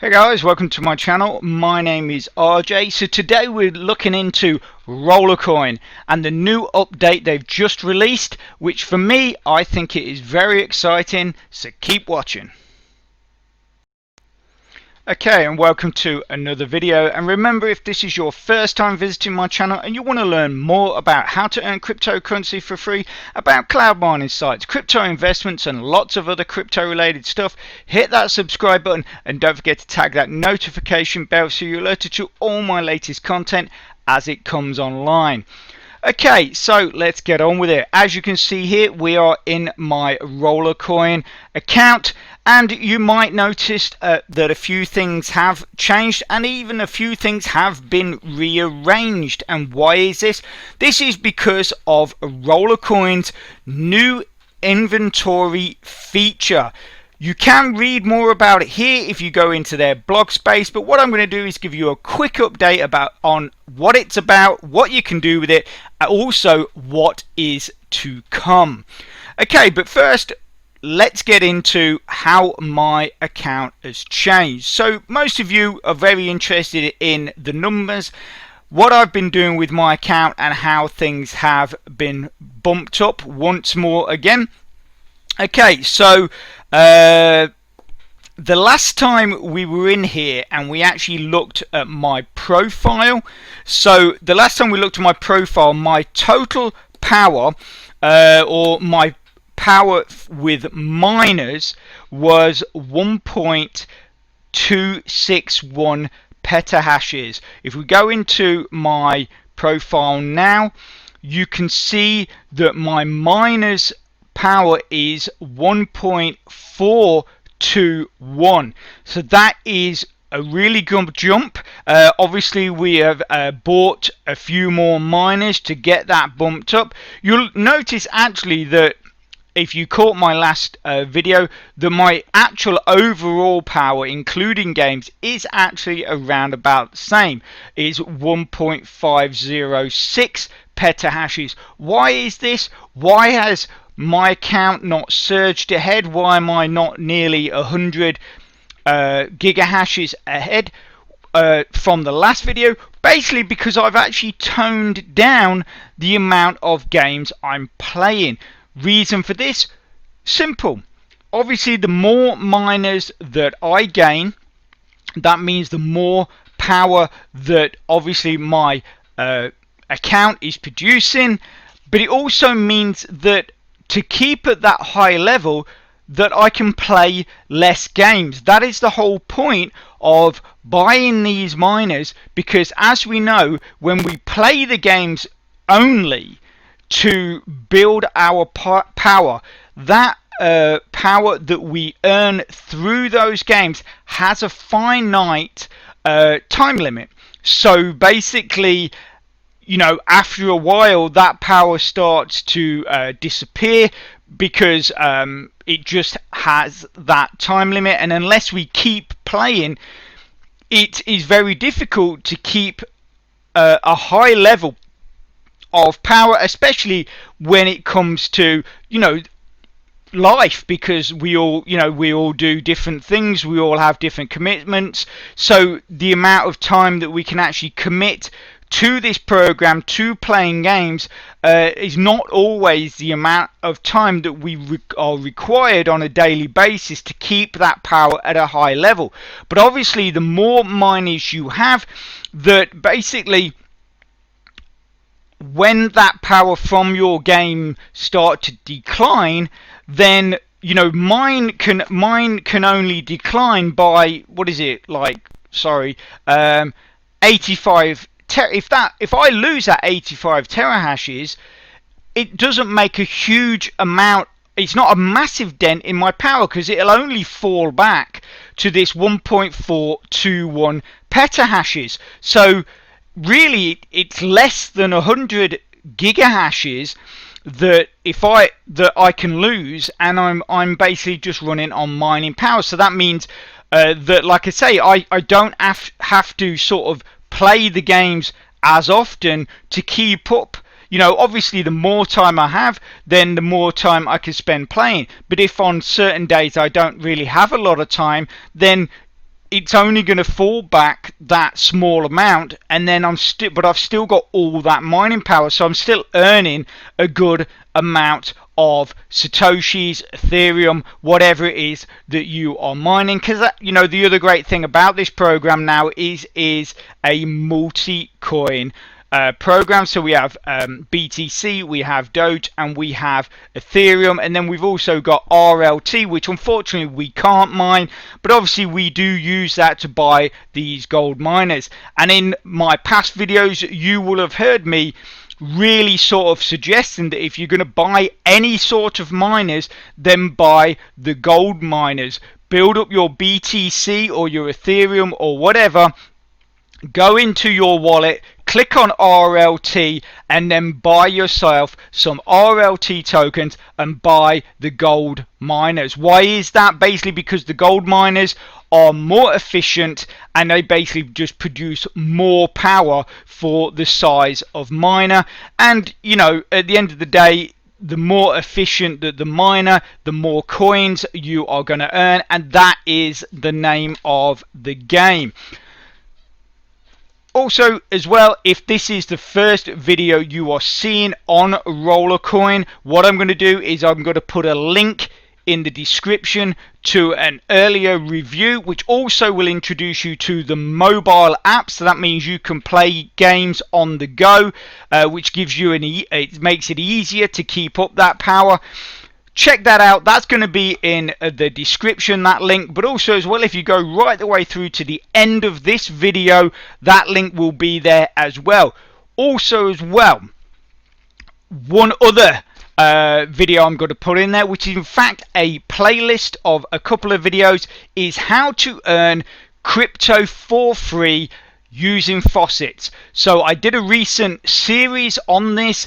Hey guys, welcome to my channel. My name is RJ. So today we're looking into Rollercoin and the new update they've just released, which for me, I think it is very exciting, so keep watching. Okay, and welcome to another video. And remember, if this is your first time visiting my channel and you want to learn more about how to earn cryptocurrency for free, about cloud mining sites, crypto investments and lots of other crypto related stuff, hit that subscribe button and don't forget to tag that notification bell so you're alerted to all my latest content as it comes online. Okay, so let's get on with it. As you can see here, we are in my Rollercoin account, and you might notice that a few things have changed and even a few things have been rearranged. And why is this? This is because of Rollercoin's new inventory feature. You can read more about it here if you go into their blog space, but what I'm going to do is give you a quick update on what it's about, what you can do with it, and also what is to come. Okay, but first let's get into how my account has changed. So most of you are very interested in the numbers, what I've been doing with my account and how things have been bumped up once more again. Okay, so the last time we were in here and we actually looked at my profile, so the last time we looked at my profile, my total power or my power with miners was 1.261 petahashes. If we go into my profile now, you can see that my miners power is 1.421, so that is a really good jump. Obviously we have bought a few more miners to get that bumped up. You'll notice actually that if you caught my last video, that my actual overall power including games is actually around about the same, is 1.506 petahashes. Why is this? Why has my account not surged ahead? Why am I not nearly 100 gigahashes ahead from the last video? Basically because I've actually toned down the amount of games I'm playing. Reason for this? Simple. Obviously the more miners that I gain, that means the more power that obviously my account is producing, but it also means that to keep at that high level that I can play less games. That is the whole point of buying these miners, because as we know, when we play the games only to build our power, that power that we earn through those games has a finite time limit. So basically, you know, after a while that power starts to disappear because it just has that time limit, and unless we keep playing, it is very difficult to keep a high level of power, especially when it comes to, you know, life, because we all do different things, we all have different commitments. So the amount of time that we can actually commit to this program, to playing games, is not always the amount of time that we are required on a daily basis to keep that power at a high level. But obviously the more miners you have, that basically when that power from your game start to decline, then you know mine can only decline by, what is it, like, sorry, 85. If I lose that 85 terahashes, it doesn't make a huge amount. It's not a massive dent in my power because it'll only fall back to this 1.421 petahashes. So really, it's less than 100 gigahashes that I can lose, and I'm basically just running on mining power. So that means that, like I say, I don't have to sort of play the games as often to keep up. You know, obviously the more time I have, then the more time I can spend playing. But if on certain days I don't really have a lot of time, then it's only going to fall back that small amount, and then I've still got all that mining power, so I'm still earning a good amount of Satoshis, Ethereum, whatever it is that you are mining. Because the other great thing about this program now is a multi-coin program. So we have BTC, we have Doge, and we have Ethereum, and then we've also got RLT, which unfortunately we can't mine, but obviously we do use that to buy these gold miners. And in my past videos you will have heard me really sort of suggesting that if you're going to buy any sort of miners, then buy the gold miners. Build up your BTC or your Ethereum or whatever, go into your wallet, click on RLT, and then buy yourself some RLT tokens and buy the gold miners. Why is that? Basically because the gold miners are more efficient and they basically just produce more power for the size of miner. And at the end of the day, the more efficient the miner, the more coins you are going to earn, and that is the name of the game. Also, as well, if this is the first video you are seeing on Rollercoin, what I'm going to do is I'm going to put a link in the description to an earlier review, which also will introduce you to the mobile app. So that means you can play games on the go, which gives you it makes it easier to keep up that power. Check that out. That's going to be in the description, that link. But also as well, if you go right the way through to the end of this video, that link will be there as well. Also as well, one other video I'm going to put in there, which is in fact a playlist of a couple of videos, is how to earn crypto for free using faucets. So I did a recent series on this.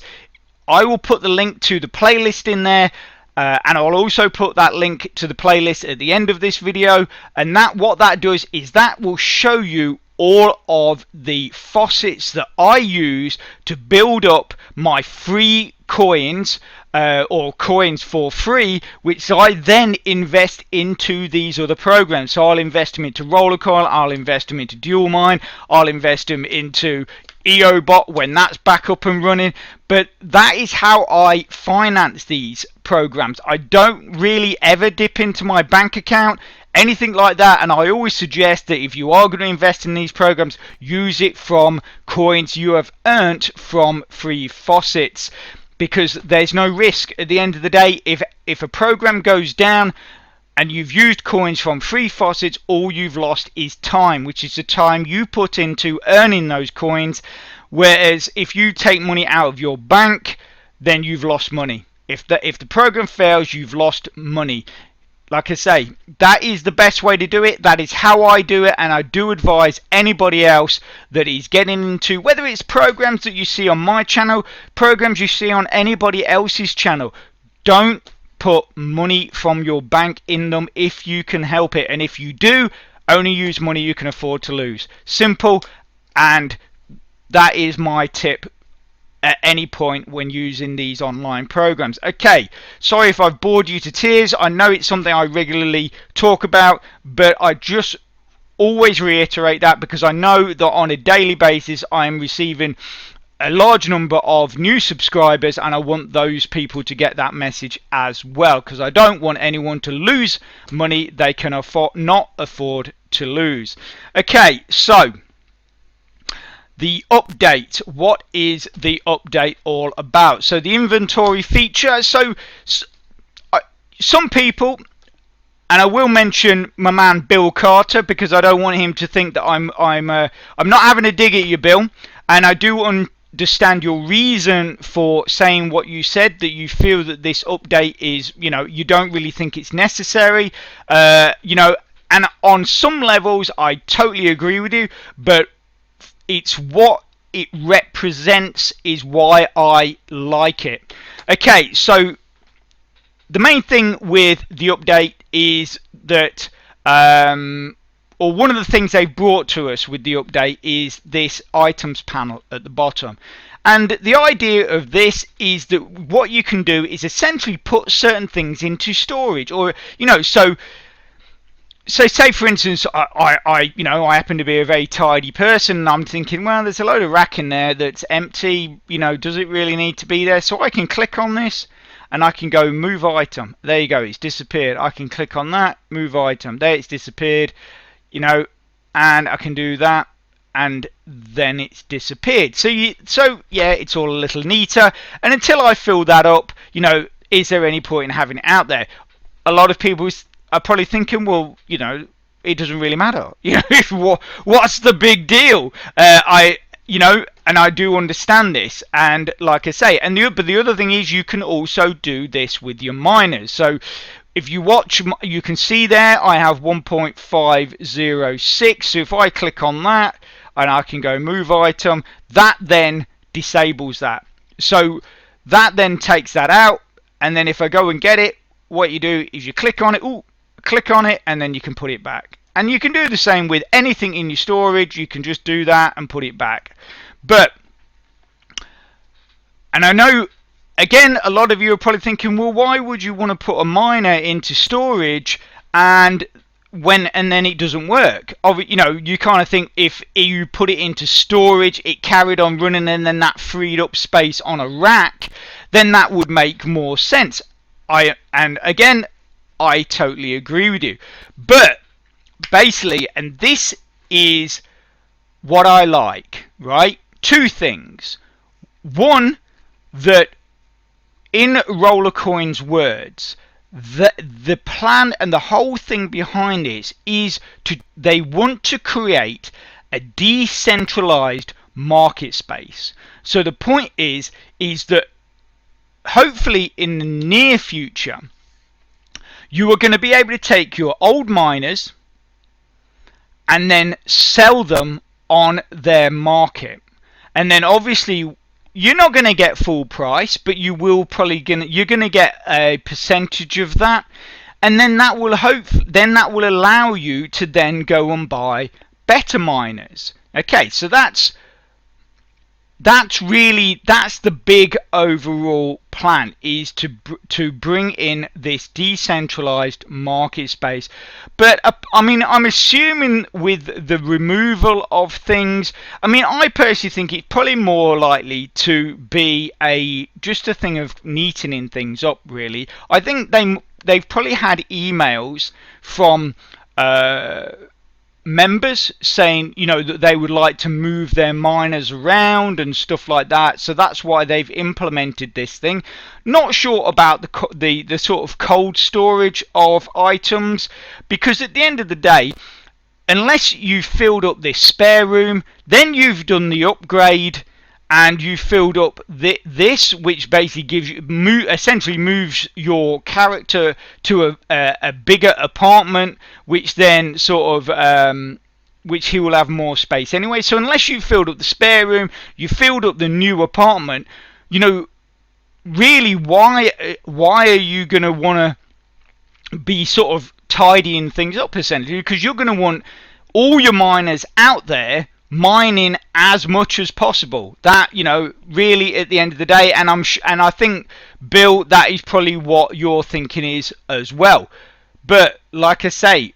I will put the link to the playlist in there. And I'll also put that link to the playlist at the end of this video. And what that does is that will show you all of the faucets that I use to build up my free coins, or coins for free, which I then invest into these other programs. So I'll invest them into Rollercoin, I'll invest them into Dual Mine, I'll invest them into EOBot when that's back up and running. But that is how I finance these programs. I don't really ever dip into my bank account, anything like that, and I always suggest that if you are going to invest in these programs, use it from coins you have earned from free faucets, because there's no risk. At the end of the day, if a program goes down and you've used coins from free faucets, all you've lost is time, which is the time you put into earning those coins. Whereas if you take money out of your bank, then you've lost money. If the program fails, you've lost money. Like I say, that is the best way to do it. That is how I do it, and I do advise anybody else that is getting into, whether it's programs that you see on my channel, programs you see on anybody else's channel, don't put money from your bank in them if you can help it. And if you do, only use money you can afford to lose. Simple, and that is my tip at any point when using these online programs. Okay, sorry if I've bored you to tears. I know it's something I regularly talk about, but I just always reiterate that because I know that on a daily basis I am receiving a large number of new subscribers, and I want those people to get that message as well, because I don't want anyone to lose money they can not afford to lose. Okay, so the update. What is the update all about? So the inventory feature. So some people, and I will mention my man Bill Carter, because I don't want him to think that I'm not having a dig at you, Bill. And I do understand your reason for saying what you said, that you feel that this update is, you don't really think it's necessary. And on some levels I totally agree with you, but it's what it represents is why I like it. Okay, so the main thing with the update is that, or one of the things they've brought to us with the update is this items panel at the bottom. And the idea of this is that what you can do is essentially put certain things into storage, or, so So say for instance, I happen to be a very tidy person, and I'm thinking, well, there's a load of rack in there that's empty. Does it really need to be there? So I can click on this, and I can go move item. There you go, it's disappeared. I can click on that, move item. There, it's disappeared. And I can do that, and then it's disappeared. So yeah, it's all a little neater. And until I fill that up, is there any point in having it out there? A lot of people are probably thinking, well, it doesn't really matter. What's the big deal? And I do understand this. And like I say, but the other thing is, you can also do this with your miners. So if you watch, you can see there I have 1.506. So if I click on that and I can go move item, that then disables that. So that then takes that out. And then if I go and get it, what you do is you click on it, and then you can put it back. And you can do the same with anything in your storage. You can just do that and put it back. And I know, again, a lot of you are probably thinking, well, why would you want to put a miner into storage and then it doesn't work? You kind of think if you put it into storage, it carried on running, and then that freed up space on a rack, then that would make more sense. And again, I totally agree with you. But basically, and this is what I like, right? Two things. One, that in Rollercoin's words, the plan and the whole thing behind this is they want to create a decentralized market space. So the point is that hopefully in the near future, you are going to be able to take your old miners and then sell them on their market. And then obviously you're not going to get full price, but you're going to get a percentage of that, and then that will allow you to then go and buy better miners. Okay, so that's the big overall plan, is to bring in this decentralized market space. But I'm assuming with the removal of things, I personally think it's probably more likely to be just a thing of neatening things up, really. I think they've probably had emails from members saying that they would like to move their miners around and stuff like that, so that's why they've implemented this thing. Not sure about the sort of cold storage of items, because at the end of the day, unless you filled up this spare room, then you've done the upgrade and you filled up this, which basically gives you essentially moves your character to a bigger apartment, which then sort of which he will have more space anyway. So unless you filled up the spare room, you filled up the new apartment, really why are you going to want to be sort of tidying things up, essentially? Because you're going to want all your miners out there mining as much as possible. That, really at the end of the day, and I think, Bill, that is probably what your thinking is as well. But like I say,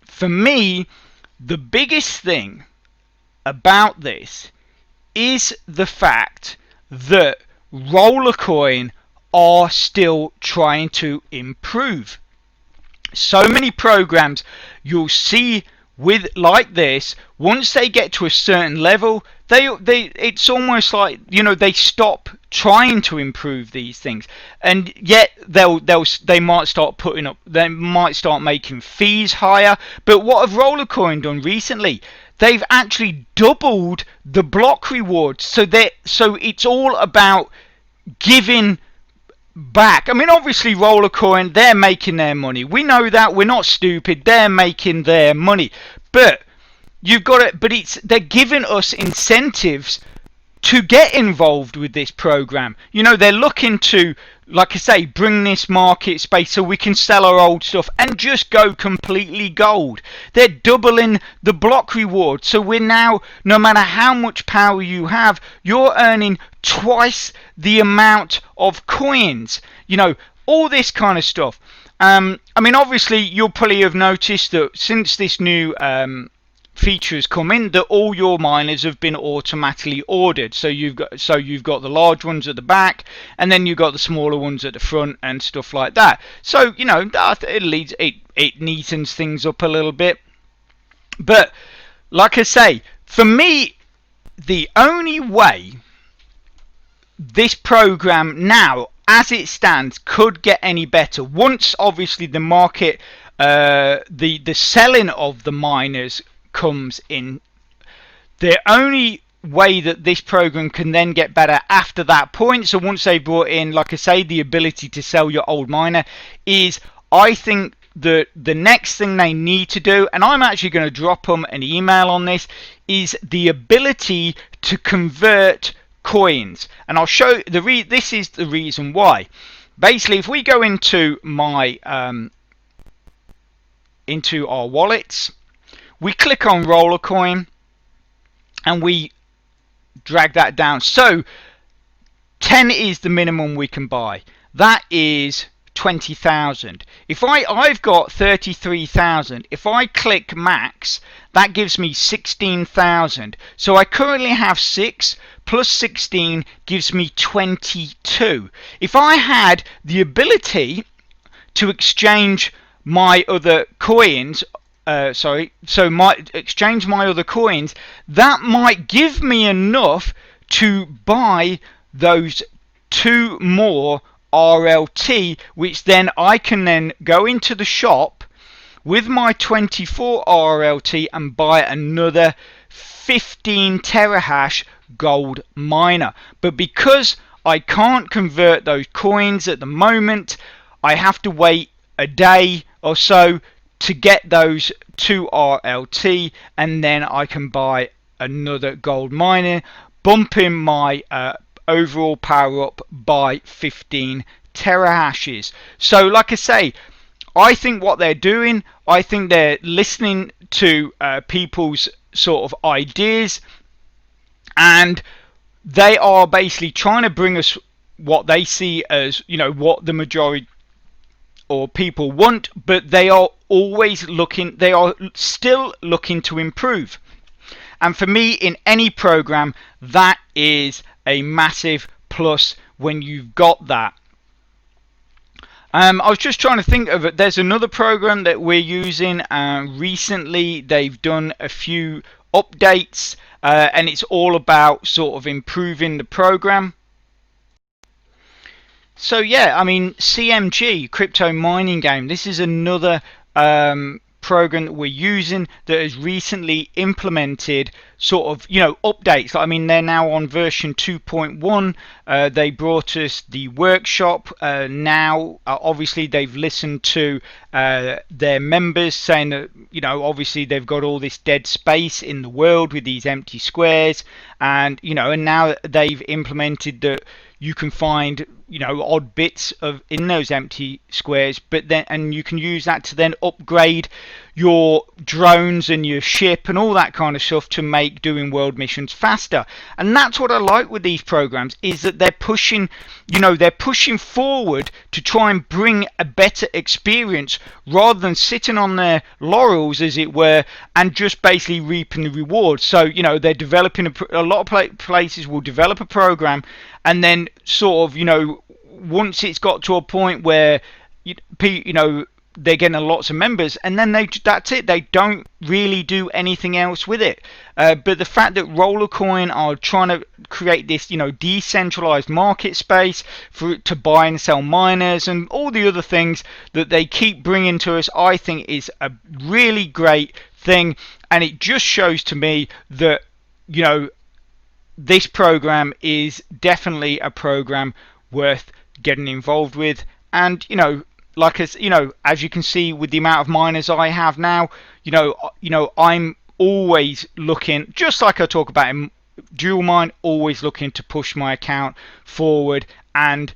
for me, the biggest thing about this is the fact that Rollercoin are still trying to improve. So many programs you'll see with like this, once they get to a certain level, it's almost like they stop trying to improve these things, and yet they might start making fees higher. But what have Rollercoin done recently? They've actually doubled the block rewards, so it's all about giving back. Obviously Rollercoin, they're making their money. We know that. We're not stupid. They're making their money. But you've got it. But they're giving us incentives to get involved with this program. They're looking to, like I say, bring this market space so we can sell our old stuff and just go completely gold. They're doubling the block reward. So we're now, no matter how much power you have, you're earning twice the amount of coins. All this kind of stuff. I mean, obviously, you'll probably have noticed that since this new feature has come in, that all your miners have been automatically ordered. So you've got the large ones at the back, and then you've got the smaller ones at the front and stuff like that. So it neatens things up a little bit. But like I say, for me, the only way this program now, as it stands, could get any better, once obviously the market, the selling of the miners comes in, the only way that this program can then get better after that point, so once they brought in, like I say, the ability to sell your old miner, is, I think, the next thing they need to do, and I'm actually going to drop them an email on this, is the ability to convert coins. And I'll show this is the reason why. Basically, if we go into my into our wallets, we click on Rollercoin and we drag that down. So 10 is the minimum we can buy. That is 20,000. If I've got 33,000, if I click max, that gives me 16,000. So I currently have 6 plus 16 gives me 22. If I had the ability to exchange my other coins, exchange my other coins, that might give me enough to buy those 2 more RLT, which then I can then go into the shop with my 24 RLT and buy another 15 terahash gold miner. But because I can't convert those coins at the moment, I have to wait a day or so to get those 2 RLT, and then I can buy another gold miner, bumping my overall power up by 15 terahashes. So like I say, I think what they're doing, I think they're listening to people's sort of ideas, and they are basically trying to bring us what they see as, what the majority or people want, but they are still looking to improve. And for me, in any program, that is a massive plus when you've got that. I was just trying to think of it. There's another program that we're using recently. They've done a few updates, and it's all about sort of improving the program. So yeah, I mean, CMG, crypto mining game, this is another program that we're using that has recently implemented sort of updates. I mean, they're now on version 2.1. They brought us the workshop. Now obviously they've listened to their members saying that obviously they've got all this dead space in the world with these empty squares, and and now they've implemented that you can find odd bits in those empty squares, but then you can use that to then upgrade your drones and your ship and all that kind of stuff to make doing world missions faster. And that's what I like with these programs, is that they're pushing forward to try and bring a better experience rather than sitting on their laurels, as it were, and just basically reaping the rewards. So they're developing a lot of places will develop a program, and then sort of once it's got to a point where they're getting lots of members, and then that's it. They don't really do anything else with it. But the fact that Rollercoin are trying to create this decentralized market space to buy and sell miners and all the other things that they keep bringing to us, I think is a really great thing. And it just shows to me that this program is definitely a program worth getting involved with. And as you can see with the amount of miners I have now, I'm always looking, just like I talk about in dual mine, always looking to push my account forward and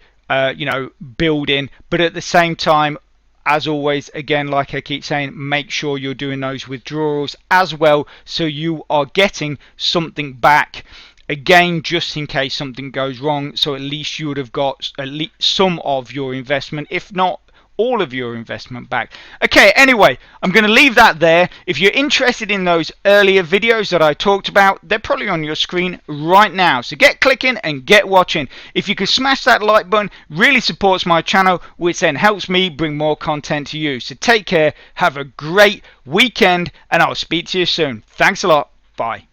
building. But at the same time, as always, again, like I keep saying, make sure you're doing those withdrawals as well, so you are getting something back. Again, just in case something goes wrong, so at least you would have got at least some of your investment, if not all of your investment back. Okay, anyway, I'm going to leave that there. If you're interested in those earlier videos that I talked about, they're probably on your screen right now. So get clicking and get watching. If you could smash that like button, really supports my channel, which then helps me bring more content to you. So take care, have a great weekend, and I'll speak to you soon. Thanks a lot. Bye.